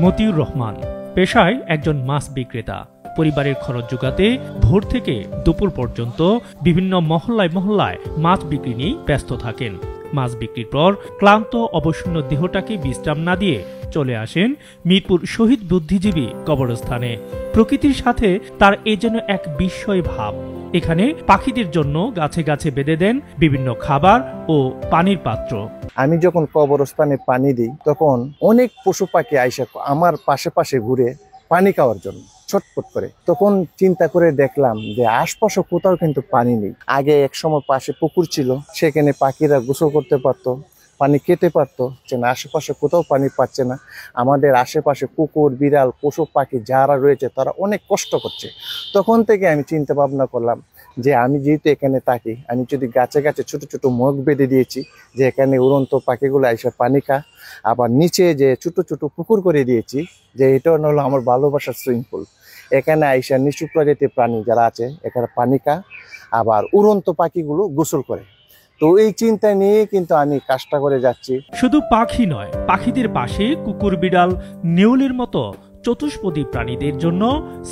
মতিউর রহমান পেশায় একজন মাছ বিক্রেতা। পরিবারের খরচ জোগাতে ভোর থেকে দুপুর পর্যন্ত বিভিন্ন মহল্লায় মহল্লায় মাছ বিক্রি নিয়ে ব্যস্ত থাকেন। মাছ বিক্রির পর ক্লান্ত অবসন্ন দেহটাকে বিশ্রাম না দিয়ে চলে আসেন মিরপুর শহীদ বুদ্ধিজীবী কবরস্থানে। প্রকৃতির সাথে তার এ যেন এক বিস্ময় ভাব। এখানে পাখিদের জন্য গাছে গাছে বেঁধে দেন বিভিন্ন খাবার ও পানির পাত্র। আমি যখন কবরস্থানে পানি দিই তখন অনেক পশু পাখি আইসা আমার পাশে পাশে ঘুরে পানি খাওয়ার জন্য ছটফট করে। তখন চিন্তা করে দেখলাম যে আশপাশে কোথাও কিন্তু পানি নেই। আগে এক সময় পাশে পুকুর ছিল, সেখানে পাখিরা গোসল করতে পারতো, পানি খেতে পারতো, যে না আশেপাশে কোথাও পানি পাচ্ছে না। আমাদের আশেপাশে কুকুর বিড়াল পশু পাখি যারা রয়েছে তারা অনেক কষ্ট করছে। তখন থেকে আমি চিন্তা ভাবনা করলাম যে আমি যেহেতু এখানে থাকি, আমি যদি গাছে গাছে ছোট ছোট মগ বেঁধে দিয়েছি যে এখানে উড়ন্ত পাখিগুলো এসে পানি খা, আবার নিচে যে ছোট ছোট পুকুর করে দিয়েছি যে এটা হলো আমার ভালোবাসার সুইমিং পুল। এখানে আইসা নিচু প্রজাতির প্রাণী যারা আছে এখানে পানি খা, আবার উড়ন্ত পাখিগুলো গোসল করে। তো এই চিন্তা নিয়ে কিন্তু আমি কাজটা করে যাচ্ছি। শুধু পাখি নয়, পাখিদের পাশে কুকুর বিড়াল নেউলের মতো চতুষ্পদী প্রাণীদের জন্য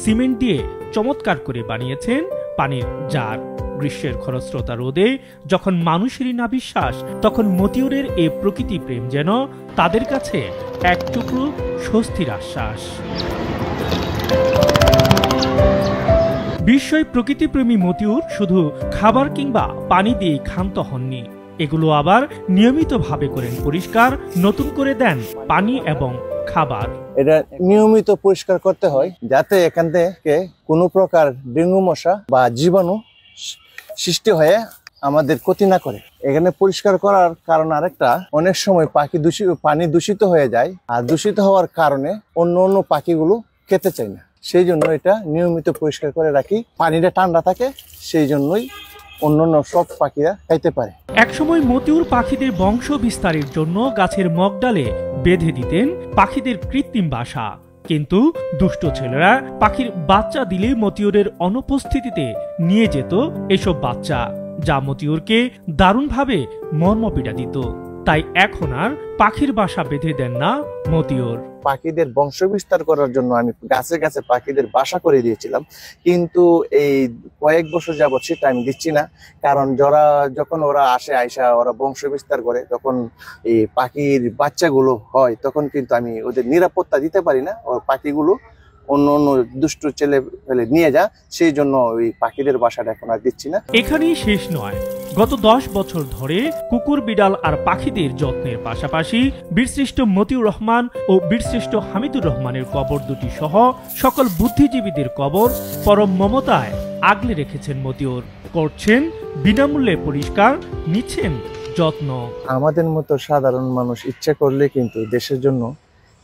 সিমেন্ট দিয়ে চমৎকার করে বানিয়েছেন পানির জার। গ্রীষ্মের খরস্রোতা রোদে যখন মানুষেরই না বিশ্বাস, তখন মতিউরের এই প্রকৃতি প্রেম যেন তাদের কাছে এক টুকরো স্বস্তির আশ্বাস। বিস্ময় প্রকৃতিপ্রেমী মতিউর শুধু খাবার কিংবা পানি দিয়ে ক্ষান্ত হননি, এগুলো আবার নিয়মিতভাবে করেন পরিষ্কার, নতুন করে দেন পানি এবং খাবার। এটা নিয়মিত পরিষ্কার করতে হয় যাতে এখান থেকে কোনো প্রকার ডেঙ্গু মশা বা জীবাণু সৃষ্টি হয়ে আমাদের ক্ষতি না করে। এখানে পরিষ্কার করার কারণ আরেকটা, অনেক সময় পানি দূষিত হয়ে যায়, আর দূষিত হওয়ার কারণে অন্য অন্য পাখিগুলো খেতে চায় না। সেই জন্য এটা নিয়মিত পরিষ্কার করে রাখি, পানিটা ঠান্ডা থাকে, সেই জন্যই অন্যান্য সব পাখিরা খাইতে পারে। একসময় মতিউর পাখিদের বংশ বিস্তারের জন্য গাছের মগডালে বেঁধে দিতেন পাখিদের কৃত্রিম বাসা, কিন্তু দুষ্ট ছেলেরা পাখির বাচ্চা দিলে মতিউরের অনুপস্থিতিতে নিয়ে যেত এসব বাচ্চা, যা মতিউরকে দারুণভাবে মর্মপীড়া দিত। তাই এখন আর পাখির বাসা বেঁধে দেন না মতিউর। পাখিদের বংশ বিস্তার করার জন্য আমি গাছে গাছে পাখিদের বাসা করে দিয়েছিলাম, কিন্তু এই কয়েক বছর যাবত সেটা আমি দিচ্ছি না। কারণ যখন ওরা আসে আইসা ওরা বংশ বিস্তার করে, তখন এই পাখির বাচ্চাগুলো হয়, তখন কিন্তু আমি ওদের নিরাপত্তা দিতে পারি না। ওই পাখিগুলো অন্য অন্য দুষ্ট ছেলে ফেলে নিয়ে যা, সেই জন্য ওই পাখিদের বাসাটা এখন আর দিচ্ছি না। এখানেই শেষ নয়, গত 10 বছর ধরে কুকুর বিড়াল আর পাখিদের যত্নের পাশাপাশি বীরশ্রেষ্ঠ মতিউর রহমান ও বীরশ্রেষ্ঠ হামিদুর রহমানের কবর দুটি সহ সকল বুদ্ধিজীবীদের কবর পরম মমতায় আগলে রেখেছেন মতিউর। করছেন বিনামূল্যে পরিষ্কার, নিচ্ছেন যত্ন। আমাদের মতো সাধারণ মানুষ ইচ্ছা করলে কিন্তু দেশের জন্য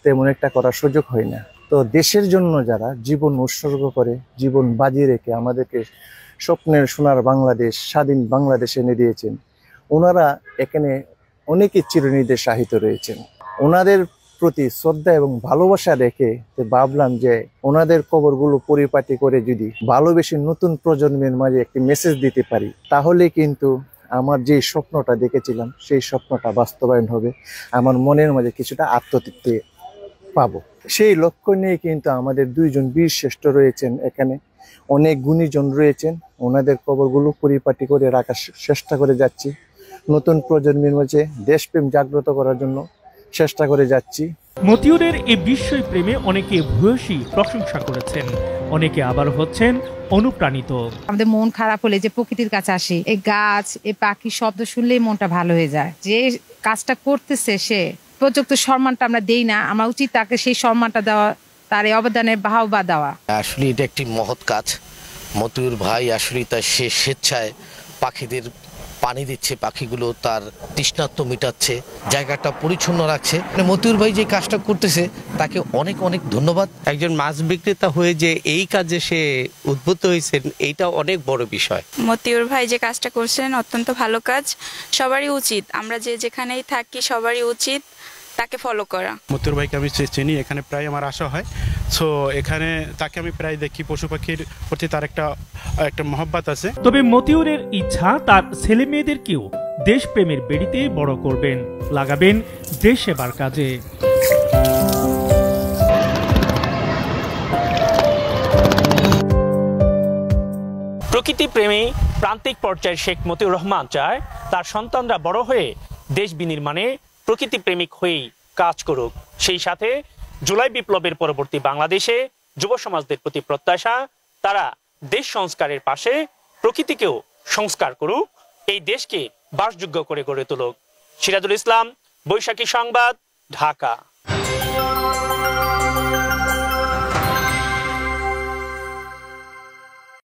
তেমন একটা করার সুযোগ হয় না। তো দেশের জন্য যারা জীবন উৎসর্গ করে, জীবন বাজিয়ে রেখে আমাদেরকে স্বপ্নের সোনার বাংলাদেশ, স্বাধীন বাংলাদেশ এনে দিয়েছেন, ওনারা এখানে অনেকে চিরনির্দেশ সাহিত্য রয়েছেন। ওনাদের প্রতি শ্রদ্ধা এবং ভালোবাসা রেখে ভাবলাম যে ওনাদের কবরগুলো পরিপাটি করে যদি ভালোবেসে নতুন প্রজন্মের মাঝে একটি মেসেজ দিতে পারি, তাহলে কিন্তু আমার যে স্বপ্নটা দেখেছিলাম সেই স্বপ্নটা বাস্তবায়ন হবে। আমার মনের মাঝে কিছুটা আত্মতৃপ্তি পাবো। সেই লক্ষ্য নিয়ে কিন্তু আমাদের দুইজন বীর শ্রেষ্ঠ রয়েছেন এখানে, অনেক গুণীজন রয়েছেন, ওনাদের কবরগুলো পরিপাটি করে রাখার চেষ্টা করে যাচ্ছি। নতুন প্রজন্মের মাঝে দেশপ্রেম জাগ্রত করার জন্য চেষ্টা করে যাচ্ছি। মতিউরের এই বিস্ময় প্রেমে অনেকে ভূয়সী প্রশংসা করেছেন, অনেকে আবার হচ্ছেন অনুপ্রাণিত। আমাদের মন খারাপ হলে যে প্রকৃতির কাছে আসি, এই গাছ এই পাখির শব্দ শুনলেই মনটা ভালো হয়ে যায়। যে কাজটা করতেছে সে উপযুক্ত সম্মানটা আমরা দেই না, আমার উচিত তাকে সেই সম্মানটা দেওয়া, তার এই অবদানের বাহবা দেওয়া। আসলে এটা একটি মহৎ কাজ। মতিউর ভাই আসলে তার সে স্বেচ্ছায় পাখিদের পানি দিচ্ছে, পাখিগুলো তার তৃষ্ণার্ত মেটাচ্ছে, জায়গাটা পরিচ্ছন্ন রাখছে। মতিউর ভাই যে কাজটা করতেছে তাকে অনেক অনেক ধন্যবাদ। একজন মাছ বিক্রেতা হয়ে যে এই কাজে সে উদ্বুদ্ধ হয়েছেন, এইটা অনেক বড় বিষয়। মতিউর ভাই যে কাজটা করছেন অত্যন্ত ভালো কাজ, সবারই উচিত, আমরা যে যেখানেই থাকি সবারই উচিত তাকে ফলো করা। মতিউর ভাইকে আমি চিনি, এখানে প্রায় আমার আসা হয়। সো এখানে তাকে আমি প্রায় দেখি, পশু পাখির প্রতি তার একটা মহব্বত আছে। তবে মতিউরের ইচ্ছা তার ছেলে মেয়েদেরকেও দেশপ্রেমের বেড়িতে বড় করবেন, লাগাবেন দেশ সেবার কাজে। প্রকৃতিপ্রেমী প্রান্তিক পর্যায়ের শেখ মতিউর রহমান চায় তার সন্তানরা বড় হয়ে দেশ বিনির্মাণে প্রকৃতিপ্রেমিক হয়েই কাজ করুক। সেই সাথে জুলাই বিপ্লবের পরবর্তী বাংলাদেশে যুব সমাজদের প্রতি প্রত্যাশা তারা দেশ সংস্কারের পাশে প্রকৃতিকেও সংস্কার করুক, এই দেশকে বাসযোগ্য করে গড়ে তুলুক। সিরাজুল ইসলাম, বৈশাখী সংবাদ, ঢাকা।